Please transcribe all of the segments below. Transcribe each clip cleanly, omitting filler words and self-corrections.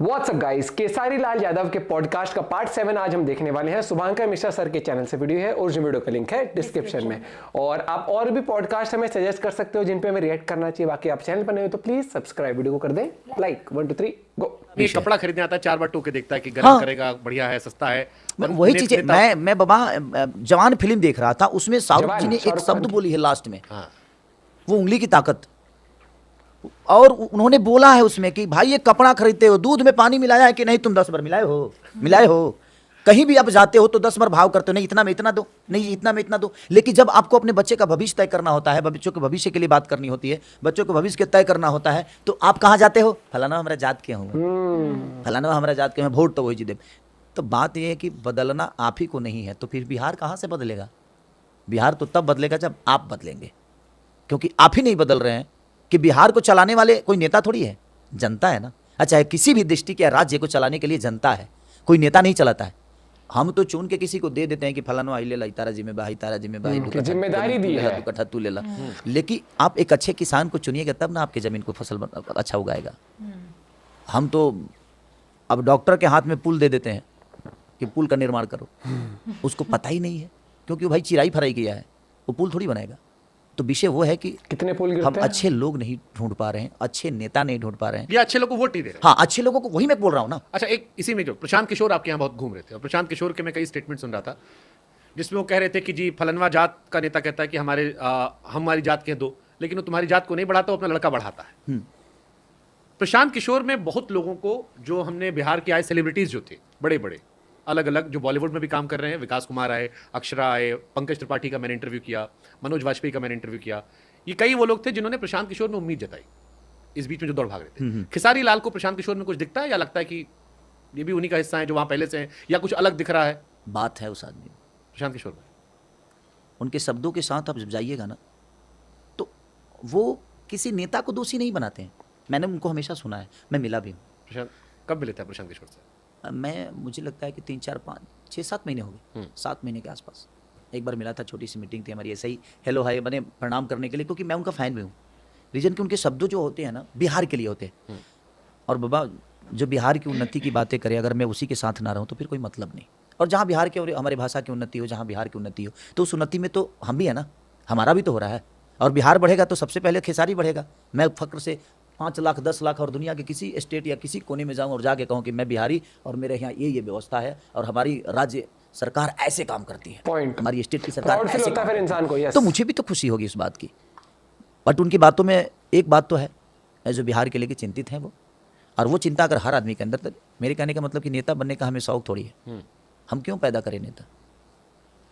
WhatsApp guys, Khesari Lal Yadav के podcast का part 7 आज हम देखने वाले हैं। शुभांकर मिश्रा सर के चैनल से वीडियो है, ओरिजिनल वीडियो का लिंक है डिस्क्रिप्शन में। और आप और भी पॉडकास्ट हमें सजेस्ट कर सकते हो जिन पे हमें रिएक्ट करना चाहिए। बाकी आप चैनल पर नए हो तो प्लीज सब्सक्राइब, वीडियो को कर दें लाइक। 1 2 3 गो। ये कपड़ा खरीदने आता है, 4 बार टोके देखता है कि गर्म करेगा, बढ़िया है, सस्ता है। वही चीज है। मैं बाबा जवान फिल्म देख रहा था, उसमें शाहरुख जी ने एक शब्द बोली है लास्ट में, वो उंगली की ताकत। और उन्होंने बोला है उसमें कि भाई ये कपड़ा खरीदते हो, दूध में पानी मिलाया है कि नहीं, तुम 10 बार मिलाए हो। कहीं भी आप जाते हो तो 10 बार भाव करते हो, नहीं इतना में इतना दो, नहीं इतना में इतना दो। लेकिन जब आपको अपने बच्चे का भविष्य तय करना होता है, बच्चों के भविष्य के लिए बात करनी होती है, बच्चों के भविष्य के तय करना होता है, तो आप कहाँ जाते हो? फलाना हमारा जात के हूँ, फलाना हमारा जात के हैं, वोट तो वही जी दे। तो बात यह है कि बदलना आप ही को नहीं है, तो फिर बिहार कहाँ से बदलेगा? बिहार तो तब बदलेगा जब आप बदलेंगे, क्योंकि आप ही नहीं बदल रहे हैं। कि बिहार को चलाने वाले कोई नेता थोड़ी है, जनता है ना। अच्छा, किसी भी डिस्ट्रिक्ट या राज्य को चलाने के लिए जनता है, कोई नेता नहीं चलाता है। हम तो चुन के किसी को दे देते हैं कि फलाना आई ले ला, तारा जिम्मेदारी जिम्मेदारी दी है, तू कट्ठा तू ले ला। लेकिन आप एक अच्छे किसान को चुनिएगा तब ना आपकी जमीन को फसल अच्छा उगाएगा। हम तो अब डॉक्टर के हाथ में पुल दे देते हैं कि पुल का निर्माण करो, उसको पता ही नहीं है, क्योंकि भाई चिराई फराई किया है, वो पुल थोड़ी बनाएगा। तो विषय वो है कि कितने पुल गिरते हम हैं? अच्छे लोग नहीं ढूंढ पा रहे हैं, अच्छे नेता नहीं ढूंढ पा रहे हैं, ये अच्छे लोगों को वोट नहीं दे रहे। हाँ अच्छे लोगों को, वही मैं बोल रहा हूँ ना। अच्छा, एक इसी में जो प्रशांत किशोर आपके यहाँ बहुत घूम रहे थे, और प्रशांत किशोर के मैं कई स्टेटमेंट सुन रहा था जिसमें वो कह रहे थे कि जी फलनवा जात का नेता कहता है कि हमारी जात के दो, लेकिन वो तुम्हारी जात को नहीं बढ़ाता, वो अपना लड़का बढ़ाता है। प्रशांत किशोर में बहुत लोगों को, जो हमने बिहार के आए सेलिब्रिटीज जो थे बड़े बड़े अलग अलग, जो बॉलीवुड में भी काम कर रहे हैं, विकास कुमार आए, अक्षरा आए, पंकज त्रिपाठी का मैंने इंटरव्यू किया, मनोज वाजपेयी का मैंने इंटरव्यू किया, ये कई वो लोग थे जिन्होंने प्रशांत किशोर में उम्मीद जताई इस बीच में जो दौड़ भाग रहे थे। खेसारी लाल को प्रशांत किशोर में कुछ दिखता है, या लगता है कि ये भी उन्हीं का हिस्सा है जो वहां पहले से हैं, या कुछ अलग दिख रहा है? बात है उस आदमी में, प्रशांत किशोर में उनके शब्दों के साथ आप जब जाइएगा ना, तो वो किसी नेता को दोषी नहीं बनाते हैं। मैंने उनको हमेशा सुना है, मैं मिला भी हूँ। प्रशांत कब मिले थे प्रशांत किशोर से? मुझे लगता है कि 3 4 5 6 7 महीने हो गए, 7 महीने के आसपास एक बार मिला था। छोटी सी मीटिंग थी हमारी, ऐसे ही हेलो हाय बने प्रणाम करने के लिए, क्योंकि मैं उनका फ़ैन भी हूँ। रीजन कि उनके शब्दों जो होते हैं ना, बिहार के लिए होते हैं। और बाबा जो बिहार की उन्नति की बातें करे, अगर मैं उसी के साथ ना रहूँ तो फिर कोई मतलब नहीं। और जहाँ बिहार की और हमारी भाषा की उन्नति हो, जहाँ बिहार की उन्नति हो, तो उस उन्नति में तो हम भी है ना, हमारा भी तो हो रहा है। और बिहार बढ़ेगा तो सबसे पहले खेसारी बढ़ेगा। मैं फक्र से 5 लाख 10 लाख और दुनिया के किसी स्टेट या किसी कोने में जाऊँ और जाके कहूँ कि मैं बिहारी और मेरे यहाँ ये व्यवस्था है और हमारी राज्य सरकार ऐसे काम करती है, हमारी स्टेट की सरकार ऐसे होता है फिर इंसान को, तो मुझे भी तो खुशी होगी इस बात की। बट उनकी बातों में एक बात तो है, जो बिहार के लिए चिंतित हैं वो, और वो चिंता अगर हर आदमी के अंदर, तो मेरे कहने का मतलब कि नेता बनने का हमें शौक थोड़ी है। हम क्यों पैदा करें नेता?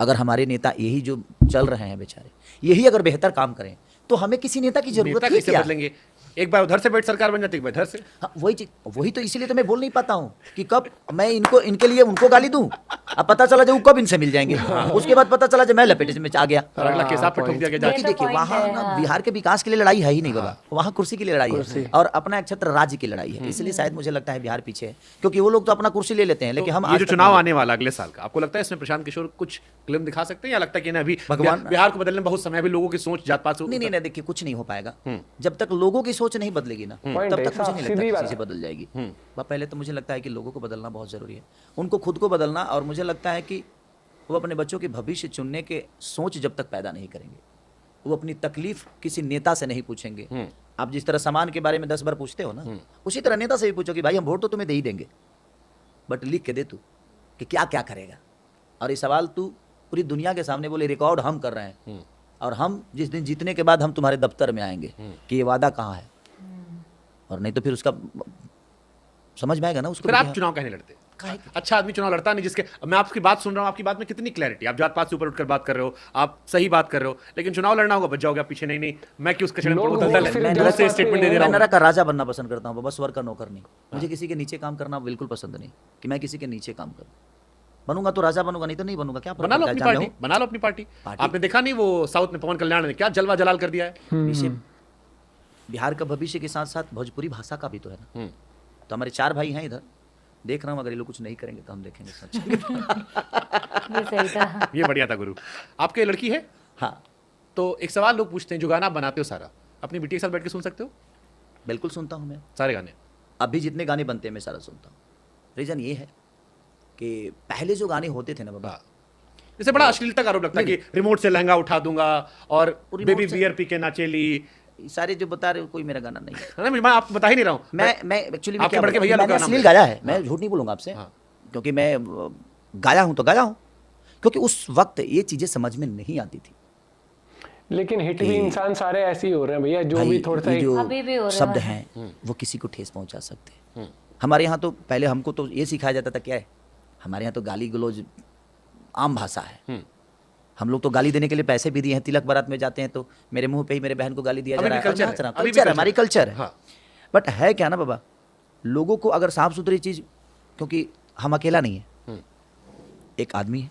अगर हमारे नेता यही जो चल रहे हैं बेचारे, यही अगर बेहतर काम करें तो हमें किसी नेता की जरूरत ही क्या? बदलेंगे, एक बार उधर से बैठ सरकार बन जाती है, एक बार इधर से। हाँ, वही तो इसीलिए तो मैं बोल नहीं पाता हूँ कि कब मैं इनके लिए उनको गाली दूं। अब पता चला जब कब इनसे मिल जाएंगे, उसके बाद पता चला जब मैं लपेटे में आ गया, अगला केस आप पे ठोक दिया गया। देखिए वहाँ ना बिहार के विकास के लिए लड़ाई है ही नहीं बाबा, वहाँ कुर्सी के लिए लड़ाई है और अपना एक छत्र राज्य की लड़ाई है। इसलिए शायद मुझे लगता है बिहार पीछे है, क्योंकि वो लोग तो अपना कुर्सी ले लेते हैं, लेकिन हम ये जो चुनाव आने वाला अगले साल का, आपको लगता है इसमें प्रशांत किशोर कुछ क्लिम दिखा सकते हैं, या लगता है कि अभी भगवान बिहार को बदलने बहुत समय, अभी लोगों की सोच जात पात नहीं, देखिए कुछ नहीं हो पाएगा जब तक लोगों की सोच नहीं बदलेगी ना, तब तक मुझे नहीं लगता चीजें बदल जाएगी। पहले तो मुझे लगता है कि लोगों को बदलना बहुत जरूरी है, उनको खुद को बदलना। और मुझे लगता है कि वो अपने बच्चों के भविष्य चुनने के सोच जब तक पैदा नहीं करेंगे, वो अपनी तकलीफ किसी नेता से नहीं पूछेंगे। आप जिस तरह सामान के बारे में 10 बार पूछते हो ना, उसी तरह नेता से भी पूछो कि भाई हम वोट तो तुम्हें दे ही देंगे, बट लिख के दे तू कि क्या क्या करेगा। और ये सवाल तू पूरी दुनिया के सामने बोले, रिकॉर्ड हम कर रहे हैं, और हम जिस दिन जीतने के बाद हम तुम्हारे दफ्तर में आएंगे कि ये वादा कहाँ है, और नहीं तो फिर उसका समझ में आएगा ना उसको। फिर आप चुनाव कहने लड़ते? अच्छा आदमी चुनाव लड़ता नहीं, जिसके मैं आपकी बात सुन रहा हूँ, आपकी बात में कितनी क्लैरिटी, आप जात पात से ऊपर उठकर बात कर रहे हो, आप सही बात कर रहे हो, लेकिन चुनाव लड़ना होगा, बच जाओगे आप पीछे। नहीं मैं क्यों उसके स्टेटमेंट दे दे रहा हूं। मैं का राजा बनना पसंद करता हूँ बाबा, स्वर्ग का नौकर नहीं। मुझे किसी के नीचे काम करना बिल्कुल पसंद नहीं, कि मैं किसी के नीचे काम करूँ। बनूंगा तो राजा बनूंगा, नहीं तो नहीं बनूंगा। क्या बना लो अपनी पार्टी, बना लो अपनी पार्टी। आपने देखा नहीं वो साउथ में पवन कल्याण ने क्या जलवा जलाल कर दिया है। बिहार का भविष्य के साथ साथ भोजपुरी भाषा का भी तो है ना। तो हमारे 4 भाई हैं इधर, देख रहा हूँ, अगर ये लोग कुछ नहीं करेंगे तो हम देखेंगे सच। ये सही था, ये बढ़िया था गुरु। आपके लड़की है? हाँ। तो एक सवाल लोग पूछते हैं, जो गाना आप बनाते हो सारा अपनी बेटी के साथ बैठ के सुन सकते हो? बिल्कुल सुनता हूँ मैं सारे गाने। अभी जितने गाने बनते हैं मैं सारा सुनता हूँ। रीज़न ये है कि पहले जो गाने होते थे ना बाबा, इसे बड़ा अश्लीलता का आरोप लगता है कि रिमोट से लहंगा उठा दूंगा और रिमोट बेबी से- बियर पी के नाचेली। सारे जो बता रहे हो कोई मेरा गाना नहीं है। मैं आप बता ही नहीं रहा हूँ। मैं एक्चुअली आपके बड़के भैया लोग मैंने का नाम अश्लील ले। गाया है, मैं झूठ नहीं बोलूंगा आपसे, हाँ। क्योंकि मैं गाया हूं तो गाया हूं, क्योंकि उस वक्त ये चीजें समझ में नहीं आती थी। लेकिन हिट भी इंसान सारे ऐसे ही हो रहे हैं भैया, जो भी भाई, थोड़ा सा ये जो अभी भी हो रहे शब्द हैं। हैं वो किसी को ठेस पहुंचा सकते हैं। हमारे यहाँ तो पहले हमको तो ये सिखाया जाता था, क्या है हमारे यहाँ तो गाली गलौज आम भाषा है। हम लोग तो गाली देने के लिए पैसे भी दिए हैं, तिलक बारात में जाते हैं तो मेरे मुंह पे ही मेरे बहन को गाली दिया जा अभी रहा भी है। culture और नाच है, रहा, अभी भी कल्चर है, culture हमारी है। कल्चर है। हाँ। बट है क्या ना बाबा, लोगों को अगर साफ सुथरी चीज, क्योंकि हम अकेला नहीं है, एक आदमी है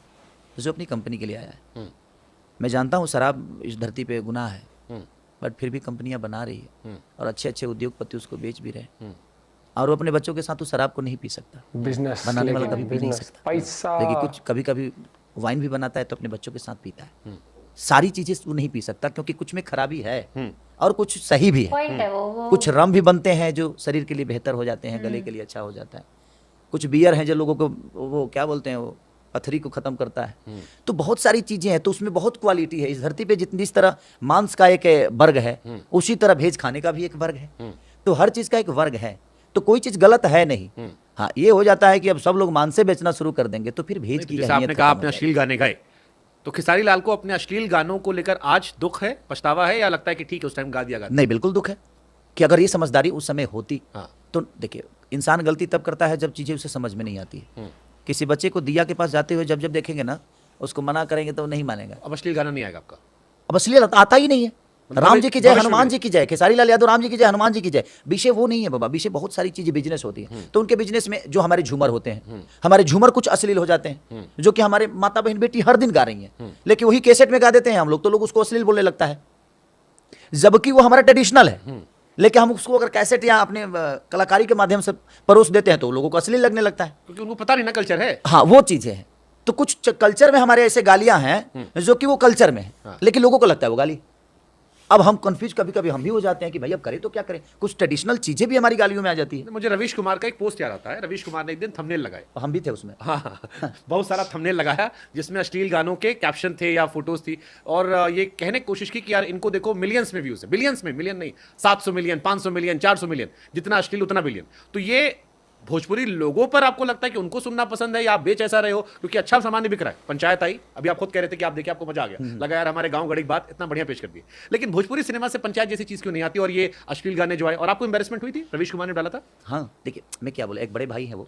जो अपनी कंपनी के लिए आया है। मैं जानता हूँ शराब इस धरती पे गुनाह है, बट फिर भी कंपनियां बना रही है और अच्छे अच्छे उद्योगपति उसको बेच भी रहे हैं, और वो अपने बच्चों के साथ उस शराब को नहीं पी सकता। बिजनेस बनाने वाला कभी पी नहीं सकता। पैसा। लेकिन कुछ कभी कभी वाइन भी बनाता है तो अपने बच्चों के साथ पीता है। सारी चीजें वो नहीं पी सकता, क्योंकि कुछ में खराबी है और कुछ सही भी है। पॉइंट है वो कुछ रम भी बनते हैं जो शरीर के लिए बेहतर हो जाते हैं, गले के लिए अच्छा हो जाता है। कुछ बियर हैं जो लोगों को वो क्या बोलते हैं, वो पथरी को खत्म करता है। तो बहुत सारी चीजें हैं, तो उसमें बहुत क्वालिटी है। इस धरती पे जितनी इस तरह मांस का एक वर्ग है, उसी तरह भेज खाने का भी एक वर्ग है। तो हर चीज का एक वर्ग है, तो कोई चीज गलत है नहीं। हाँ, ये हो जाता है कि अब सब लोग मांसे बेचना शुरू कर देंगे तो फिर भेज की जैसे आपने अहमियत कहा खत्म आपने हो अश्लील गाने गाए, तो खेसारी लाल को अपने अश्लील गानों को लेकर आज दुख है, पछतावा है, या लगता है कि ठीक है उस टाइम गा दिया जाएगी। नहीं, बिल्कुल दुख है कि अगर ये समझदारी उस समय होती। हाँ। तो देखिए, इंसान गलती तब करता है जब चीजें उसे समझ में नहीं आती है। किसी बच्चे को दिया के पास जाते हुए जब जब देखेंगे ना, उसको मना करेंगे तो वो नहीं मानेगा। अब अश्लील गाना नहीं आएगा आपका? अब असलियत आता ही नहीं है। मतलब राम जी की जय, भविष्य हनुमान में। जी की जय, खेसारी लाल यादव राम जी की जय, हनुमान जी की जय। विषय वो नहीं है बाबा, विषय बहुत सारी चीजें बिजनेस होती है। तो उनके बिजनेस में जो हमारे झूमर होते हैं, हमारे झूमर कुछ अश्लील हो जाते हैं, जो कि हमारे माता बहन बेटी हर दिन गा रही हैं, लेकिन वही कैसेट में गा देते हैं हम लोग, तो लोग उसको अश्लील बोलने लगता है, जबकि वो हमारा ट्रेडिशनल है। लेकिन हम उसको अगर कैसेट या अपने कलाकारी के माध्यम से परोस देते हैं तो लोगों को अश्लील लगने लगता है। क्योंकि उनको पता नहीं ना कल्चर है। हाँ, वो चीजें हैं। तो कुछ कल्चर में हमारे ऐसे गालियां हैं जो कि वो कल्चर में है, लेकिन लोगों को लगता है वो गाली। अब हम कंफ्यूज कभी कभी हम भी हो जाते हैं कि भाई अब करें तो क्या करें, कुछ ट्रेडिशनल चीजें भी हमारी गालियों में आ जाती है। मुझे रवीश कुमार का एक पोस्ट याद आता है। रवीश कुमार ने एक दिन थंबनेल लगाए, हम भी थे उसमें। हाँ, बहुत सारा थंबनेल लगाया जिसमें अश्लील गानों के कैप्शन थे या फोटोज थी, और ये कहने की कोशिश की कि यार इनको देखो, मिलियंस में व्यूज है, बिलियंस में, मिलियन नहीं, 700 मिलियन, 500 मिलियन, 400 मिलियन, जितना अश्लील उतना बिलियन। तो ये भोजपुरी लोगों पर आपको लगता है कि उनको सुनना पसंद है, या आप बेच ऐसा रहे हो क्योंकि अच्छा सामान नहीं बिक रहा है? पंचायत आई, अभी आप खुद कह रहे थे कि आप देखिए आपको मजा आ गया, लगा यार हमारे गांव गड़ी की बात इतना बढ़िया पेश कर दी, लेकिन भोजपुरी सिनेमा से पंचायत जैसी चीज क्यों नहीं आती, और ये अश्लील गाने जो आए, और आपको एम्बेरसमेंट हुई थी? रवीश कुमार ने डाला था। हाँ, देखिए मैं क्या बोला, एक बड़े भाई हैं वो,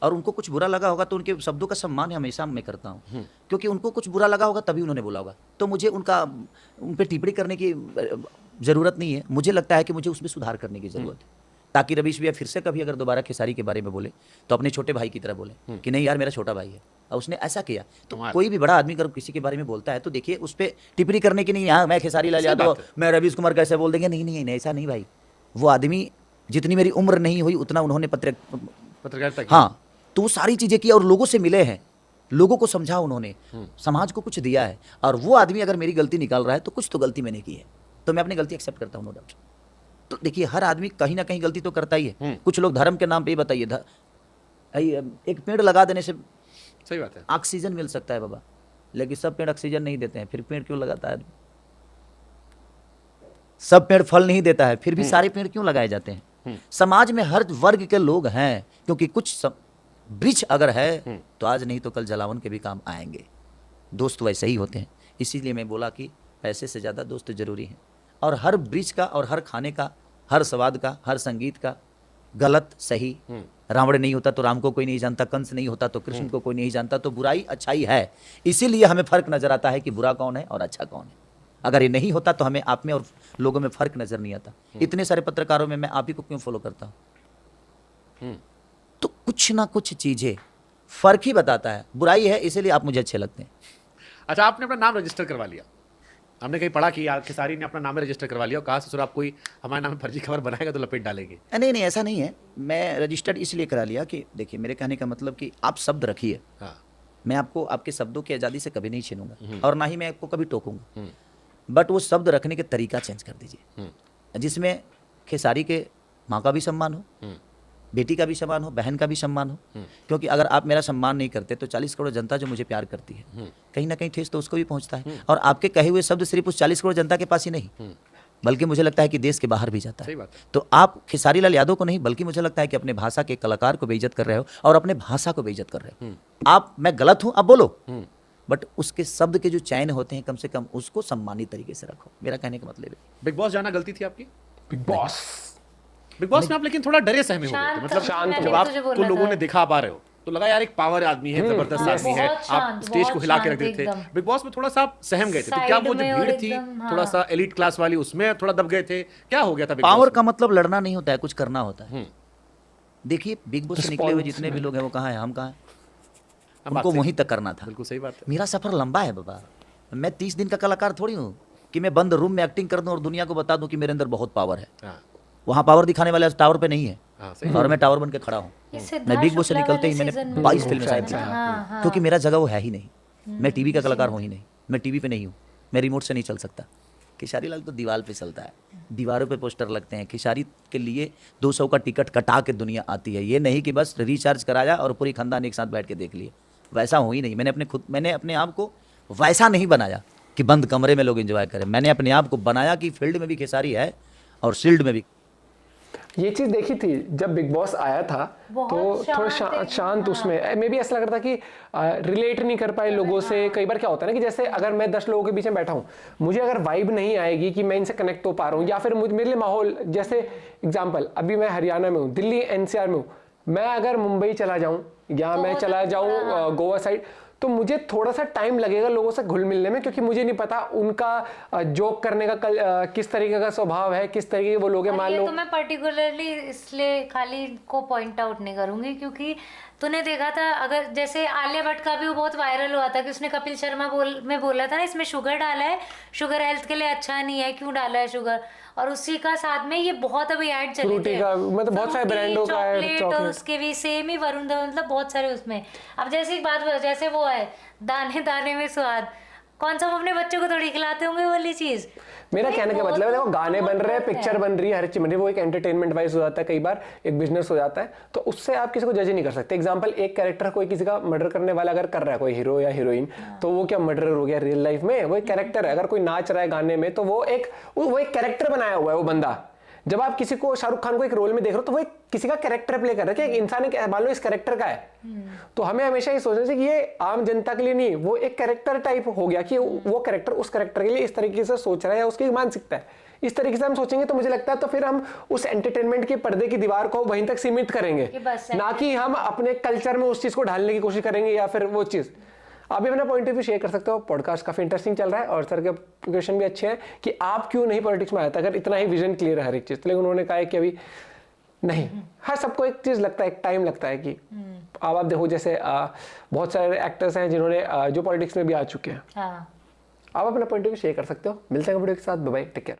और उनको कुछ बुरा लगा होगा तो उनके शब्दों का सम्मान हमेशा मैं करता हूँ, क्योंकि उनको कुछ बुरा लगा होगा तभी उन्होंने बोला होगा। तो मुझे उन पर टिप्पणी करने की जरूरत नहीं है। मुझे लगता है कि मुझे उसमें सुधार करने की जरूरत है, ताकि रवीश भैया फिर से कभी अगर दोबारा खेसारी के बारे में बोले तो अपने छोटे भाई की तरह बोले कि नहीं यार मेरा छोटा भाई है और उसने ऐसा किया। तो कोई भी बड़ा आदमी अगर किसी के बारे में बोलता है तो देखिए उस पर टिप्पणी करने की नहीं, हाँ मैं खेसारी लाल यादव, मैं रवीश कुमार कैसे बोल देंगे, नहीं नहीं नहीं, ऐसा नहीं भाई। वो आदमी, जितनी मेरी उम्र नहीं हुई उतना उन्होंने पत्रकारिता की। हाँ, तो वो सारी चीजें की और लोगों से मिले हैं, लोगों को समझा उन्होंने, समाज को कुछ दिया है। और वो आदमी अगर मेरी गलती निकाल रहा है तो कुछ तो गलती मैंने की है, तो मैं अपनी गलती एक्सेप्ट करता हूँ, नो डाउट। तो देखिए हर आदमी कहीं ना कहीं गलती तो करता ही है। कुछ लोग धर्म के नाम पे ही बताइए, एक पेड़ लगा देने से सही बात है, ऑक्सीजन मिल सकता है बाबा, लेकिन सब पेड़ ऑक्सीजन नहीं देते हैं, फिर पेड़ क्यों लगाता है? सब पेड़ फल नहीं देता है, फिर भी सारे पेड़ क्यों लगाए जाते हैं? समाज में हर वर्ग के लोग हैं, क्योंकि कुछ वृक्ष अगर है तो आज नहीं तो कल जलावन के भी काम आएंगे। दोस्त वैसे ही होते हैं, इसीलिए मैं बोला कि पैसे से ज़्यादा दोस्त जरूरी हैं। और हर वृक्ष का और हर खाने का, हर स्वाद का, हर संगीत का गलत सही, रावण नहीं होता तो राम को कोई नहीं जानता, कंस नहीं होता तो कृष्ण को कोई नहीं जानता, तो बुराई अच्छाई है। इसीलिए हमें फर्क नजर आता है कि बुरा कौन है और अच्छा कौन है। अगर ये नहीं होता तो हमें आप में और लोगों में फर्क नजर नहीं आता। इतने सारे पत्रकारों में मैं आप ही को क्यों फॉलो करता हूं? तो कुछ ना कुछ चीजें फर्क ही बताता है। बुराई है इसीलिए आप मुझे अच्छे लगते हैं। अच्छा, आपने अपना नाम रजिस्टर करवा लिया, हमने कहीं पढ़ा कि खेसारी ने अपना नाम रजिस्टर करवा लिया और कहा ससुर आप कोई हमारे नाम में फर्जी खबर बनाएगा तो लपेट डालेंगे। नहीं नहीं, ऐसा नहीं है। मैं रजिस्टर्ड इसलिए करा लिया कि देखिए मेरे कहने का मतलब कि आप शब्द रखिए, हाँ, मैं आपको आपके शब्दों की आज़ादी से कभी नहीं छीनूंगा और ना ही मैं आपको कभी टोकूंगा, बट वो शब्द रखने के तरीका चेंज कर दीजिए, जिसमें खेसारी के माँ का भी सम्मान हो, बेटी का भी सम्मान हो, बहन का भी सम्मान हो। क्योंकि अगर आप मेरा सम्मान नहीं करते तो 40 करोड़ जनता जो मुझे प्यार करती है, कहीं ना कहीं ठेस तो उसको भी पहुंचता है। और आपके कहे हुए शब्द सिर्फ उस 40 करोड़ जनता के पास ही नहीं, बल्कि मुझे लगता है कि देश के बाहर भी जाता सही है। बात है। तो आप खेसारी लाल यादव को नहीं, बल्कि मुझे लगता है कि अपने भाषा के कलाकार को बेइज्जत कर रहे हो और अपने भाषा को बेइज्जत कर रहे हो। आप, मैं गलत हूं, आप बोलो, बट उसके शब्द के जो चयन होते हैं, कम से कम उसको सम्मानित तरीके से रखो। मेरा कहने का मतलब है। बिग बॉस जाना गलती थी आपकी? बिग बॉस में आप लेकिन थोड़ा डरे सहमे हो गए थे, शांत मतलब शांत जब तुझे आपको बोला लोगों था। ने दिखा पा रहे हो तो लगा यार एक पावर आदमी है, जबरदस्त आदमी है, बहुत आप शांत, स्टेज को बहुत हिला के रख शांत देते थे। एकदम। बिग बॉस में थोड़ा सा आप सहम गए थे, तो साइड क्या वो जो में और भीड़ थी एकदम, हाँ। थोड़ा सा एलीट क्लास वाली, उसमें थोड़ा दब गए थे? क्या हो गया था बिग पावर बॉस का मतलब लड़ना नहीं होता है, कुछ करना होता है। हम्म। देखिए, बिग बॉस से निकले हुए जितने भी लोग हैं वो कहाँ हैं, हम कहाँ हैं? अब बात उनको सही- वहीं तक करना था। बिल्कुल सही बात है। मेरा सफर लंबा है बाबा। मैं 30 दिन का कलाकार थोड़ी हूँ कि मैं बंद रूम में एक्टिंग कर दूं और दुनिया को बता दूं कि मेरे अंदर बहुत पावर है। हाँ, वहाँ पावर दिखाने वाले टावर पे नहीं है, हाँ, सही और मैं टावर बन के खड़ा हूँ। ये मैं सिद्धार्थ बिग बॉस से शुक्ला निकलते ही वाले मैंने सीजन में 22 भी फिल्में था साइन ना, की, हाँ, हाँ। क्योंकि मेरा जगह वो है ही नहीं। मैं टीवी का कलाकार हूँ ही नहीं, मैं टीवी पे नहीं हूँ, मैं रिमोट से नहीं चल सकता। खेसारी लाल तो दीवार पे चलता है, दीवारों पे पोस्टर लगते हैं। खेसारी के लिए 200 का टिकट कटा के दुनिया आती है, ये नहीं कि बस रिचार्ज कराया और पूरी खानदान एक साथ बैठ के देख लिए। वैसा हो ही नहीं। मैंने अपने आप को वैसा नहीं बनाया कि बंद कमरे में लोग एंजॉय करें। मैंने अपने आप को बनाया कि फील्ड में भी खेसारी है और शील्ड में भी। ये चीज देखी थी जब बिग बॉस आया था, बहुत तो थोड़ा शांत एकदम, शांत हाँ। उसमें मे भी ऐसा लग रहा था कि रिलेट नहीं कर पाए लोगों से। कई बार क्या होता है ना कि जैसे अगर मैं 10 लोगों के बीच में बैठा हूँ, मुझे अगर वाइब नहीं आएगी कि मैं इनसे कनेक्ट हो पा रहा हूँ, या फिर मेरे लिए माहौल, जैसे एग्जाम्पल अभी मैं हरियाणा में हूँ, दिल्ली एनसीआर में हूँ, मैं अगर मुंबई चला जाऊँ या मैं चला जाऊँ गोवा साइड, तो मुझे थोड़ा सा टाइम लगेगा लोगों से घुल मिलने में, क्योंकि मुझे नहीं पता उनका जोक करने का किस तरीके का स्वभाव है, किस तरीके के वो लोग हैं। और मान ये लो तो मैं पर्टिकुलरली इसलिए खाली को पॉइंट आउट नहीं करूंगी, क्योंकि तूने देखा था, अगर जैसे आलिया भट्ट का भी वो बहुत वायरल हुआ था कि उसने कपिल शर्मा में बोला था ना, इसमें शुगर डाला है, शुगर हेल्थ के लिए अच्छा नहीं है, क्यों डाला है शुगर। और उसी का साथ में ये बहुत अभी ऐड चले फ्रूटी थे, का, मतलब बहुत सारे फ्रूटी, ब्रांडों का ऐड, चॉकलेट, और चॉकलेट। उसके भी सेम ही वरुण धवन, मतलब बहुत सारे उसमें। अब जैसे एक बात, जैसे वो है दाने दाने में स्वाद, कौन सा वो अपने बच्चों को थोड़ी खिलाते होंगे वो वाली चीज। मेरा कहने का मतलब है, देखो गाने बन रहे हैं, बहुत पिक्चर बन रही है, हर चीज बन रही है, वो एक एंटरटेनमेंट वाइज हो जाता है, कई बार एक बिजनेस हो जाता है, तो उससे आप किसी को जज नहीं कर सकते। एग्जांपल, एक कैरेक्टर कोई किसी का मर्डर करने वाला अगर कर रहा है, कोई हीरो या हीरोइन, तो वो क्या मर्डर हो गया रियल लाइफ में? वो एक कैरेक्टर है। अगर कोई नाच रहा है गाने में, तो वो एक कैरेक्टर बनाया हुआ है वो बंदा। जब आप किसी को, शाहरुख खान को एक रोल में देख रहे हो, तो वो एक किसी का कैरेक्टर प्ले कर रहा है कि इंसान एक, मान लो इस कैरेक्टर का है, तो हमें हमेशा ये सोचना चाहिए कि ये आम जनता के लिए नहीं, वो एक कैरेक्टर टाइप हो गया कि वो कैरेक्टर उस कैरेक्टर के लिए इस तरीके से सोच रहा है, या उसकी मानसिकता है इस तरीके से हम सोचेंगे, तो मुझे लगता है तो फिर हम उस एंटरटेनमेंट के पर्दे की दीवार को वहीं तक सीमित करेंगे, ना कि हम अपने कल्चर में उस चीज को ढालने की कोशिश करेंगे, या फिर वो चीज। आप भी अपना पॉइंट ऑफ व्यू शेयर कर सकते हो। पॉडकास्ट काफी इंटरेस्टिंग चल रहा है और सर के क्वेश्चन भी अच्छे हैं कि आप क्यों नहीं पॉलिटिक्स में आए थे, अगर इतना ही विजन क्लियर है हर एक चीज। लेकिन उन्होंने कहा है कि अभी नहीं, हर सबको एक चीज लगता है, एक टाइम लगता है कि अब आप देखो जैसे बहुत सारे एक्टर्स हैं जिन्होंने जो पॉलिटिक्स में भी आ चुके हैं। हाँ, आप अपना पॉइंट ऑफ व्यू शेयर कर सकते हो। मिलते हैं वीडियो के साथ, बाय बाय, टेक केयर।